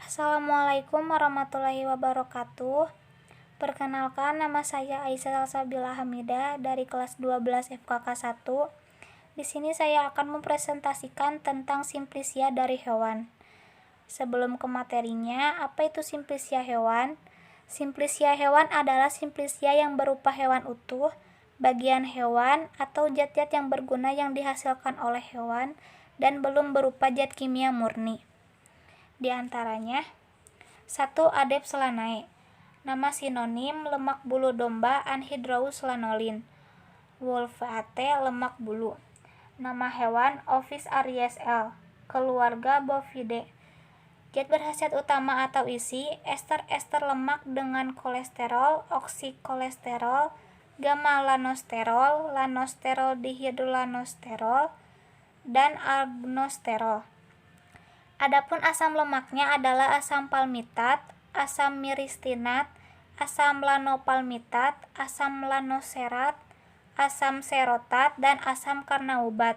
Assalamualaikum warahmatullahi wabarakatuh. Perkenalkan, nama saya Aisyah Salsabila Hamidah dari kelas 12 FKK 1. Di sini saya akan mempresentasikan tentang simplisia dari hewan. Sebelum ke materinya, apa itu simplisia hewan? Simplisia hewan adalah simplisia yang berupa hewan utuh, bagian hewan, atau zat-zat yang berguna yang dihasilkan oleh hewan dan belum berupa zat kimia murni. Di antaranya, 1. Adepsolanae. Nama sinonim lemak bulu domba anhydrous lanolin. Wolfeate lemak bulu. Nama hewan Ovis aries L. Keluarga Bovidae. Zat berkhasiat utama atau isi ester-ester lemak dengan kolesterol, oksikolesterol, gamma-lanosterol, lanosterol dihidrolanosterol, dan aldosterol. Adapun asam lemaknya adalah asam palmitat, asam miristinat, asam lanopalmitat, asam lanoserat, asam serotat, dan asam karnaubat,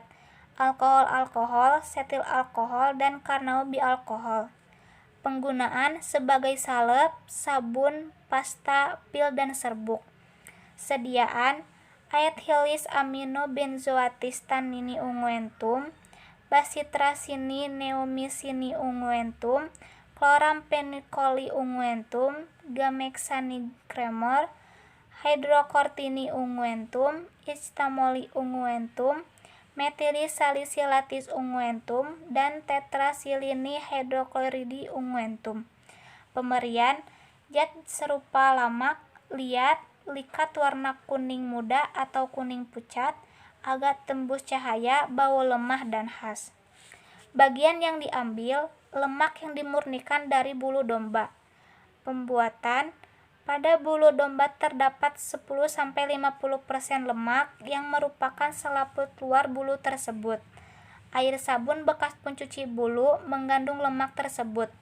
alkohol-alkohol, setil alkohol, dan karnaubi-alkohol. Penggunaan sebagai salep, sabun, pasta, pil, dan serbuk. Sediaan aethylis aminobenzoatis-tannini unguentum, basitracini neomycini unguentum, chloramphenicol unguentum, gamexani cremor, hydrocortini unguentum, istamoli unguentum, methylisalicylatis unguentum, dan tetrasilini hydrochloridi unguentum. Pemberian zat serupa lamak, liat, likat warna kuning muda atau kuning pucat, agak tembus cahaya, bau lemah dan khas. Bagian yang diambil, lemak yang dimurnikan dari bulu domba. Pembuatan, pada bulu domba terdapat 10-50% lemak yang merupakan selaput luar bulu tersebut. Air sabun bekas pencuci bulu mengandung lemak tersebut.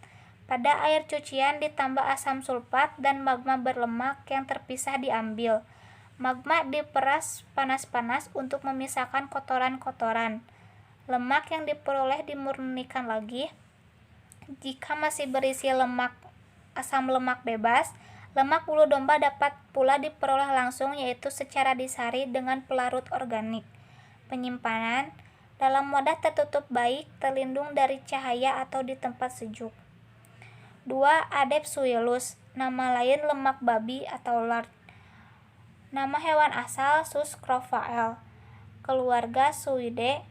Pada air cucian ditambah asam sulfat dan magma berlemak yang terpisah diambil. Magma diperas panas-panas untuk memisahkan kotoran-kotoran. Lemak yang diperoleh dimurnikan lagi. Jika masih berisi asam lemak bebas, lemak bulu domba dapat pula diperoleh langsung, yaitu secara disari dengan pelarut organik. Penyimpanan dalam wadah tertutup baik, terlindung dari cahaya atau di tempat sejuk. 2. Adepsuillus. Nama lain lemak babi atau lard. Nama hewan asal Sus croffael. Keluarga Suidae.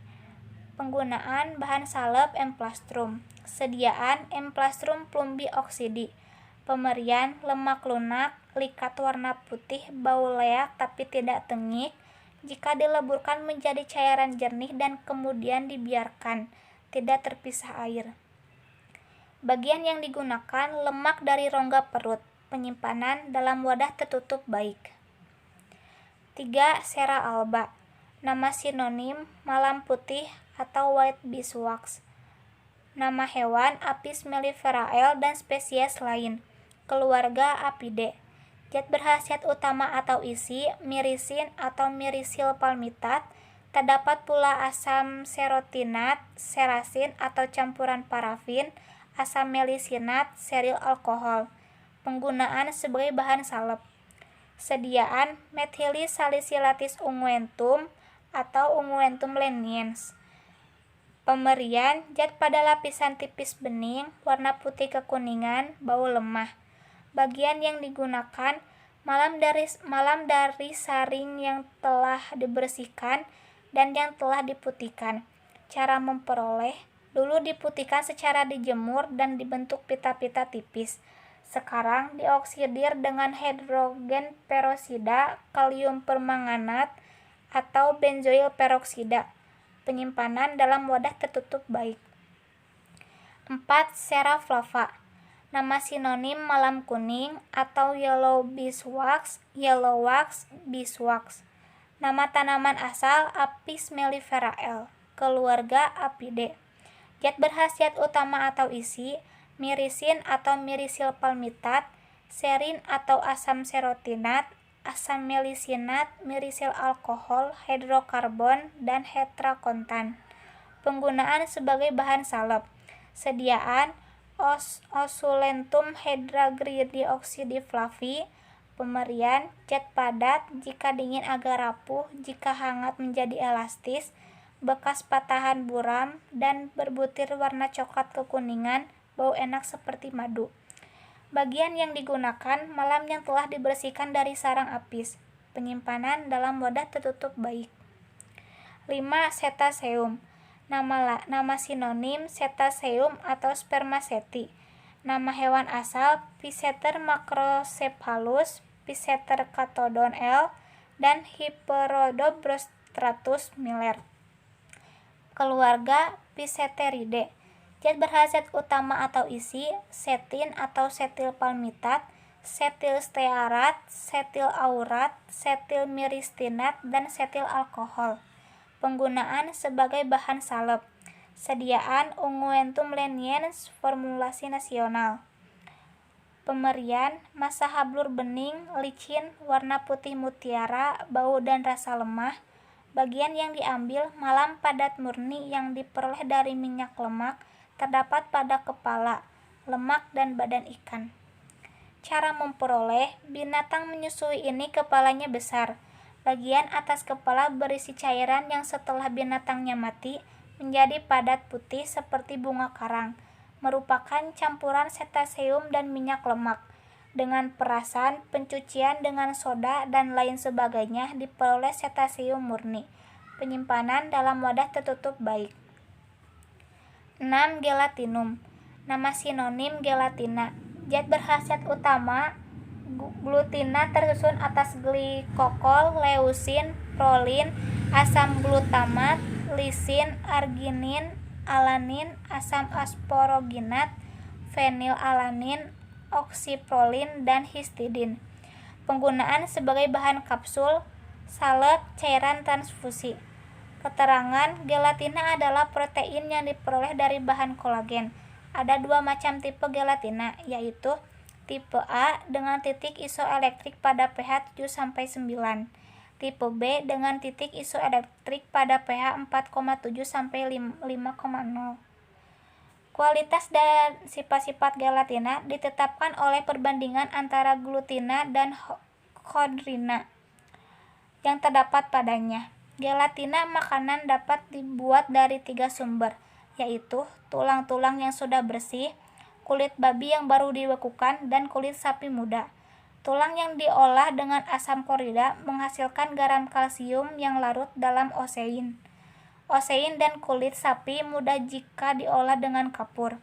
Penggunaan bahan salep emplastrum. Sediaan emplastrum plumbi oksidi. Pemberian lemak lunak, likat warna putih, bau leak tapi tidak tengik. Jika dileburkan menjadi cairan jernih dan kemudian dibiarkan, tidak terpisah air. Bagian yang digunakan lemak dari rongga perut. Penyimpanan dalam wadah tertutup baik. 3. Cera alba. Nama sinonim malam putih atau white beeswax. Nama hewan Apis mellifera L dan spesies lain. Keluarga Apidae. Zat berkhasiat utama atau isi mirisin atau mirisil palmitat. Terdapat pula asam serotinat, serasin atau campuran parafin, asam melisinat, seril alkohol. Penggunaan sebagai bahan salep. Sediaan methylisalicylatis unguentum atau unguentum leniens. Pemberian zat pada lapisan tipis bening, warna putih kekuningan, bau lemah. Bagian yang digunakan malam dari saring yang telah dibersihkan dan yang telah diputihkan. Cara memperoleh, dulu diputihkan secara dijemur dan dibentuk pita-pita tipis. Sekarang dioksidir dengan hidrogen peroksida, kalium permanganat, atau benzoil peroksida. Penyimpanan dalam wadah tertutup baik. 4. Cera flava. Nama sinonim malam kuning atau yellow beeswax, yellow wax, beeswax. Nama tanaman asal Apis mellifera L. Keluarga Apidae. Zat berkhasiat utama atau isi mirisin atau mirisil palmitat, serin atau asam serotinat, asam melisinat, mirisil alkohol, hidrokarbon, dan heterokontan. Penggunaan sebagai bahan salep. Sediaan Osulentum hydrangidioxide flavi. Pemberian zat padat jika dingin agak rapuh, jika hangat menjadi elastis, bekas patahan buram, dan berbutir warna coklat kekuningan, bau enak seperti madu. Bagian yang digunakan malam yang telah dibersihkan dari sarang apis. Penyimpanan dalam wadah tertutup baik. 5. Cetaceum. Nama sinonim cetaceum atau spermaceti. Nama hewan asal Physeter macrocephalus, Physeter catodon L, dan Hyperodobrastratus Miller. Keluarga Physeteridae. Zat berkhasiat utama atau isi: setin atau setil palmitat, setil stearat, setil aurat, setil miristinat, dan setil alkohol. Penggunaan sebagai bahan salep. Sediaan Unguentum leniens, formulasi nasional. Pemberian massa hablur bening, licin, warna putih mutiara, bau dan rasa lemah. Bagian yang diambil malam padat murni yang diperoleh dari minyak lemak, terdapat pada kepala, lemak, dan badan ikan. Cara memperoleh: binatang menyusui ini kepalanya besar. Bagian atas kepala berisi cairan yang setelah binatangnya mati menjadi padat putih seperti bunga karang, merupakan campuran cetaceum dan minyak lemak. Dengan perasan, pencucian dengan soda, dan lain sebagainya diperoleh cetaceum murni. Penyimpanan dalam wadah tertutup baik. 6. Gelatinum. Nama sinonim gelatina. Zat berkhasiat utama glutina tersusun atas glikokol, leusin, prolin, asam glutamat, lisin, arginin, alanin, asam asparaginat, fenilalanin, oksiprolin, dan histidin. Penggunaan sebagai bahan kapsul, salep, cairan transfusi. Keterangan: gelatina adalah protein yang diperoleh dari bahan kolagen. Ada 2 macam tipe gelatina, yaitu tipe A dengan titik isoelektrik pada pH 7-9, tipe B dengan titik isoelektrik pada pH 4,7-5,0. Kualitas dan sifat-sifat gelatina ditetapkan oleh perbandingan antara glutina dan khodrina yang terdapat padanya. Gelatina makanan dapat dibuat dari 3 sumber, yaitu tulang-tulang yang sudah bersih, kulit babi yang baru dibekukan, dan kulit sapi muda. Tulang yang diolah dengan asam klorida menghasilkan garam kalsium yang larut dalam osein. Osein dan kulit sapi muda jika diolah dengan kapur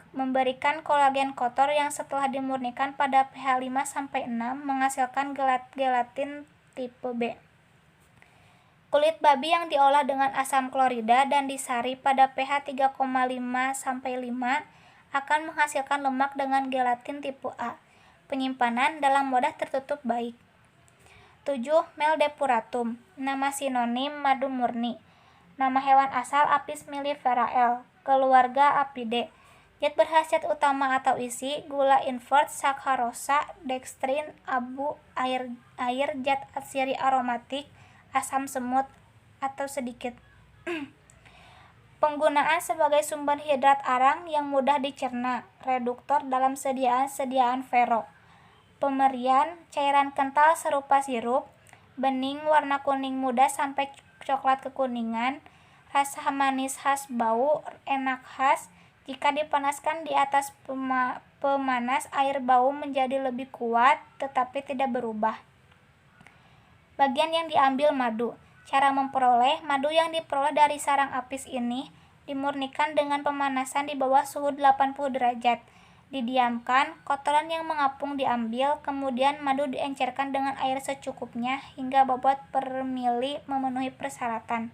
memberikan kolagen kotor yang setelah dimurnikan pada pH 5-6 menghasilkan gelatin tipe B. Kulit babi yang diolah dengan asam klorida dan disari pada pH 3,5-5 akan menghasilkan lemak dengan gelatin tipe A. Penyimpanan dalam wadah tertutup baik. 7. Meldepuratum. Nama sinonim madu murni. Nama hewan asal Apis mellifera L. Keluarga Apidae. Zat berkhasiat utama atau isi: gula invert, sakharosa, dextrin, abu, air, zat atsiri aromatik, asam semut atau sedikit. Penggunaan sebagai sumber hidrat arang yang mudah dicerna, reduktor dalam sediaan ferro. Pemberian cairan kental serupa sirup, bening, warna kuning muda sampai coklat kekuningan, rasa manis khas, bau enak khas. Jika dipanaskan di atas pemanas, air bau menjadi lebih kuat tetapi tidak berubah. Bagian yang diambil madu. Cara memperoleh: madu yang diperoleh dari sarang apis ini dimurnikan dengan pemanasan di bawah suhu 80 derajat. Didiamkan, kotoran yang mengapung diambil, kemudian madu diencerkan dengan air secukupnya hingga bobot per mili memenuhi persyaratan.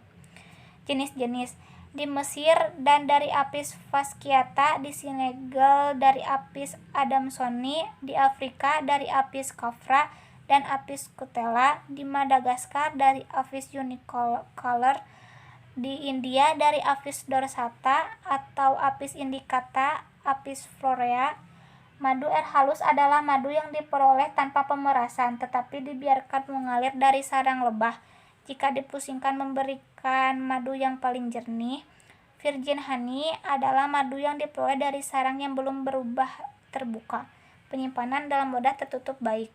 Jenis-jenis: di Mesir dan dari Apis fasciata, di Senegal dari Apis adamsoni, di Afrika dari Apis coffra dan Apis cutella, di Madagaskar dari Apis unicolor, di India dari Apis dorsata atau Apis indicata, Apis florea. Madu air halus adalah madu yang diperoleh tanpa pemerasan tetapi dibiarkan mengalir dari sarang lebah. Jika dipusingkan memberikan madu yang paling jernih. Virgin honey adalah madu yang diperoleh dari sarang yang belum berubah terbuka. Penyimpanan dalam wadah tertutup baik.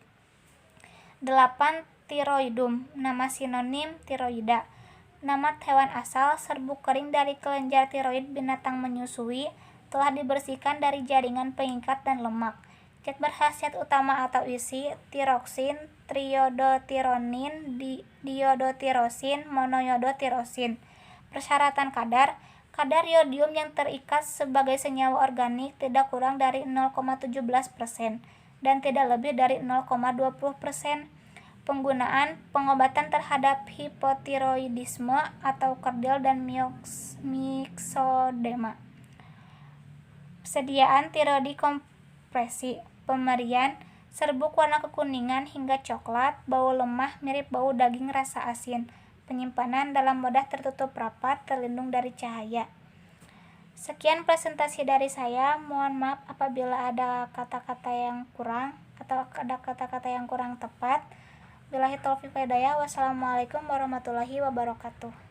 8. Tiroidum. Nama sinonim tiroida. Nama hewan asal, serbuk kering dari kelenjar tiroid binatang menyusui, telah dibersihkan dari jaringan pengikat dan lemak. Zat berkhasiat utama atau isi: tiroksin, triodotironin, diodotirosin, monoyodotirosin. Persyaratan kadar: kadar yodium yang terikat sebagai senyawa organik tidak kurang dari 0,17% dan tidak lebih dari 0,20%. Penggunaan: pengobatan terhadap hipotiroidisme atau kerdil dan myxodema. Persediaan tiroidi kompresi. Pemberian: serbuk warna kekuningan hingga coklat, bau lemah mirip bau daging rasa asin. Penyimpanan dalam wadah tertutup rapat, terlindung dari cahaya. Sekian presentasi dari saya. Mohon maaf apabila ada kata-kata yang kurang atau ada kata-kata yang kurang tepat. Billahi taufiq wal hidayah. Wassalamualaikum warahmatullahi wabarakatuh.